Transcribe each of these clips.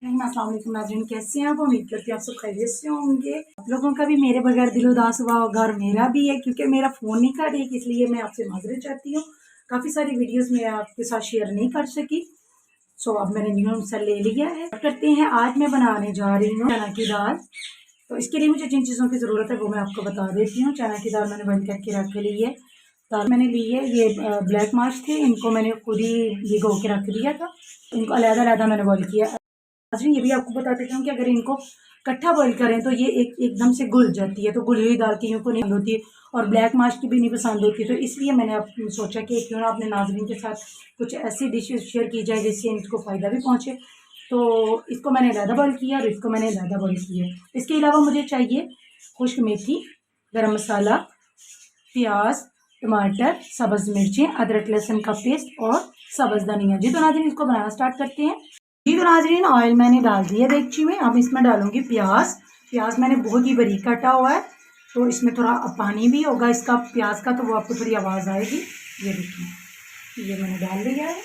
अस्सलाम वालेकुम नाज़रीन, कैसे हैं आप? उम्मीद करती हूँ आप सब खैरियत से होंगे। आप लोगों का भी मेरे बगैर दिल उदास हुआ होगा और मेरा भी है, क्योंकि मेरा फ़ोन नहीं कर रही, इसलिए मैं आपसे माजरत चाहती हूँ। काफ़ी सारी वीडियोस मैं आपके साथ शेयर नहीं कर सकी, सो अब मैंने न्यू सा ले लिया है। करते हैं, आज मैं बनाने जा रही हूँ चना की दाल। तो इसके लिए मुझे जिन चीज़ों की ज़रूरत है वो मैं आपको बता देती हूँ। चना की दाल मैंने बॉइल करके रख ली है। दाल मैंने ली है, ये ब्लैक मार्च थे, इनको मैंने खुद ही भिगो के रख दिया था। इनको अलग-अलग मैंने बॉइल किया। नाज़रीन ये भी आपको बता देती हूँ कि अगर इनको इकट्ठा बॉईल करें तो ये एकदम से घुल जाती है, तो घुली हुई दाल की को नहीं पसंद होती और ब्लैक माश की भी नहीं पसंद होती। तो इसलिए मैंने अब सोचा कि क्यों ना अपने नाज़रीन के साथ कुछ ऐसी डिशेज शेयर की जाए जिससे इनको फ़ायदा भी पहुँचे। तो इसको मैंने ज़्यादा बॉईल किया और इसको मैंने ज़्यादा बॉईल किया। इसके अलावा मुझे चाहिए खुश्क मेथी, गरम मसाला, प्याज, टमाटर, सब्ज़ मिर्चें, अदरक लहसुन का पेस्ट और सब्ज़ धनिया। जी तो नाज़रीन इसको बनाना स्टार्ट करते हैं। जी तो नाज़रीन ऑयल मैंने डाल दिया देगची में। अब इसमें डालूंगी प्याज। प्याज मैंने बहुत ही बारीक काटा हुआ है, तो इसमें थोड़ा पानी भी होगा इसका प्याज का, तो वो आपको थोड़ी आवाज़ आएगी। ये देखिए, ये मैंने डाल दिया है।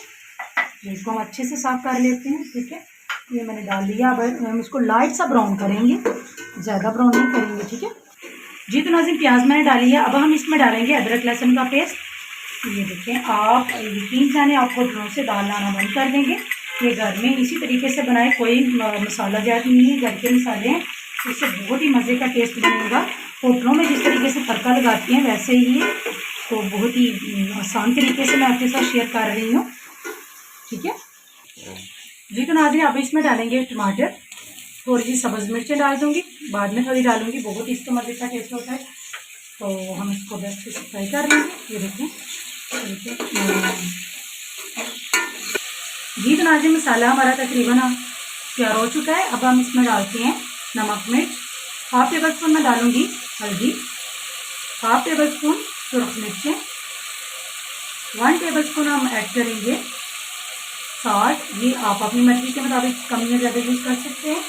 इसको हम अच्छे से साफ कर लेते हैं। ठीक है, ये मैंने डाल दिया। अब हम इसको लाइट सा ब्राउन करेंगे, ज़्यादा ब्राउन नहीं करेंगे। ठीक है जी, तो नाज़रीन प्याज मैंने डाली है। अब हम इसमें डालेंगे अदरक लहसुन का पेस्ट। ये देखें, आप यकीन जाने आप होटलों से दाल लाना बंद कर देंगे। ये घर में इसी तरीके से बनाए, कोई मसाला जात नहीं है, घर के मसाले हैं, इससे बहुत ही मज़े का टेस्ट बनेगा। होटलों में जिस तरीके से तड़का लगाती हैं वैसे ही है, तो बहुत ही आसान तरीके से मैं आपके साथ शेयर कर रही हूँ। ठीक है जी, तो नाज़रीन अब इसमें डालेंगे टमाटर, थोड़ी सी सब्ज़ मिर्चें डाल दूँगी, बाद में थोड़ी डालूँगी, बहुत ही इसका मज़े का टेस्ट होता है। तो हम इसको बेस्ट से फ्राई कर लेंगे। ये देखें, जी तो नाज़रीन मसाला हमारा तकरीबन तैयार हो चुका है। अब हम इसमें डालते हैं नमक मिर्च। हाफ टेबल स्पून मैं डालूँगी हल्दी, हाफ टेबल स्पून सुरख मिर्चें, 1 टेबल स्पून हम ऐड करेंगे साल्ट। ये आप अपनी मर्ज़ी के मुताबिक कम या ज़्यादा यूज़ कर सकते हैं।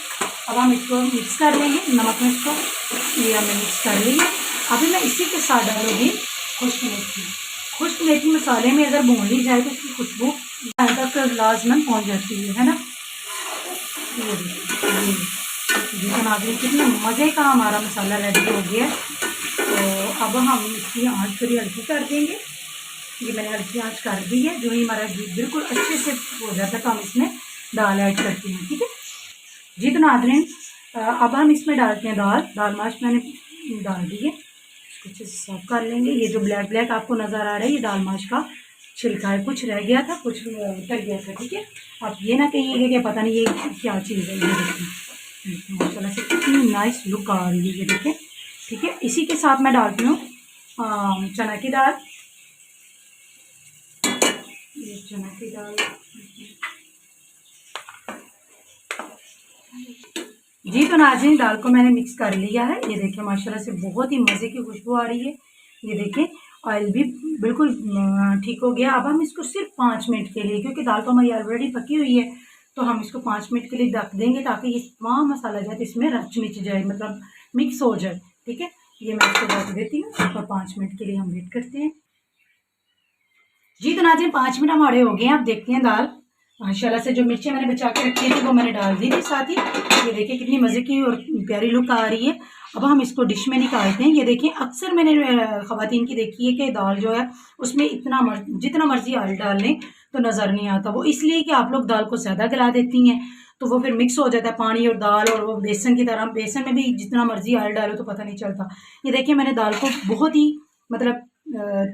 अब हम इसको मिक्स कर लेंगे, नमक मिर्च को ये हमने मिक्स कर लिया। अभी मैं इसी के साथ डालूँगी खुश्क मेथी। खुश्क मेथी मसाले में अगर भून ली जाए तो उसकी खुशबू तक लाजमन पहुँच जाती है ना। ये तो नाज़रीन कितने मज़े का हमारा मसाला रेडी हो गया। तो अब हम इसकी आंच थोड़ी हल्की कर देंगे। ये मैंने हल्की आंच कर दी है। जो ही हमारा घी बिल्कुल अच्छे से हो जाता है तो हम इसमें दाल ऐड करते हैं। ठीक है जी, तो नाज़रीन अब हम इसमें डालते हैं दाल माश मैंने डाल दी है, अच्छे से साफ कर लेंगे। ये जो ब्लैक ब्लैक आपको नज़र आ रहा है ये दाल माश का छिलका है, कुछ रह गया था, कुछ उतर गया था। ठीक है, आप ये ना कहिएगा कि पता नहीं ये क्या चीज़ है। ये देखिए माशाल्लाह से कितनी नाइस लुक आ रही है, ये देखें। ठीक है, इसी के साथ मैं डालती हूँ चना की दाल। ये चना की दाल जी, तो नाज़रीन दाल को मैंने मिक्स कर लिया है। ये देखिए माशाल्लाह से बहुत ही मज़े की खुशबू आ रही है। ये देखें ऑयल भी बिल्कुल ठीक हो गया। अब हम इसको सिर्फ 5 मिनट के लिए, क्योंकि दाल तो हमारी ऑलरेडी पकी हुई है, तो हम इसको 5 मिनट के लिए ढक देंगे ताकि ये तमाम मसाला जाए इसमें रच मिच जाए, मतलब मिक्स हो जाए। ठीक है, ये मैं इसको ढक देती हूँ और 5 मिनट के लिए हम वेट करते हैं। जी तो नाज़रीन 5 मिनट हमारे हो गए हैं। आप देखते हैं दाल माशाल्लाह से जो मिर्चें मैंने बचा के रखी थी वो मैंने डाल दी थी साथ ही। ये देखिए कितनी मज़े की और प्यारी लुक आ रही है। अब हम इसको डिश में निकालते हैं। ये देखिए अक्सर मैंने ख़वातीन की देखी है कि दाल जो है उसमें जितना मर्ज़ी ऑयल डाल लें तो नज़र नहीं आता। वो इसलिए कि आप लोग दाल को ज़्यादा गला देती हैं, तो वो फिर मिक्स हो जाता है पानी और दाल, और वो बेसन की तरह, बेसन में भी जितना मर्ज़ी ऑयल डालो तो पता नहीं चलता। ये देखिए मैंने दाल को बहुत ही मतलब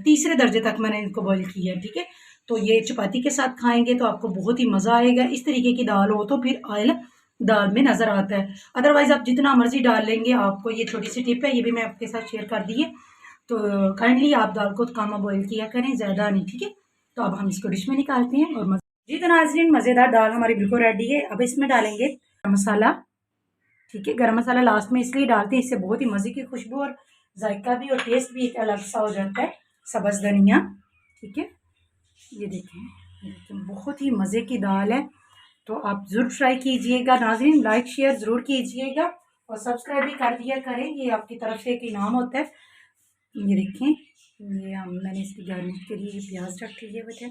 तीसरे दर्जे तक मैंने इनको बॉईल किया है। ठीक है, तो ये चपाती के साथ खाएंगे तो आपको बहुत ही मज़ा आएगा। इस तरीके की दाल हो तो फिर ऑयल दाल में नज़र आता है, अदरवाइज़ आप जितना मर्ज़ी डाल लेंगे। आपको ये छोटी सी टिप है, ये भी मैं आपके साथ शेयर कर दी है। तो काइंडली आप दाल को कम बॉईल किया करें, ज़्यादा नहीं। ठीक है, तो अब हम इसको डिश में निकालते हैं और जी तो नाज़रीन मज़ेदार दाल हमारी बिल्कुल रेडी है। अब इसमें डालेंगे गरम मसाला। ठीक है, गरम मसाला लास्ट में इसलिए डालते हैं, इससे बहुत ही मज़े की खुशबू और जायका भी और टेस्ट भी एक अलग सा हो जाता है। सब्ज़ धनिया। ठीक है, ये देखें बहुत ही मज़े की दाल है, तो आप ज़रूर ट्राई कीजिएगा नाज़रीन। लाइक शेयर ज़रूर कीजिएगा और सब्सक्राइब भी कर दिया करें, ये आपकी तरफ से एक इनाम होता है। ये देखें, ये मैंने इसकी गार्निश के लिए प्याज रख लिए हुए थे।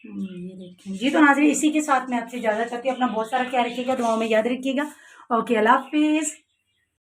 ये देखें जी। तो नाज़रीन, इसी के साथ मैं आपसे इजाज़त चाहती हूँ। अपना बहुत सारा ख्याल रखिएगा, दुआओं में याद रखिएगा। ओके, अल्लाह हाफिज़।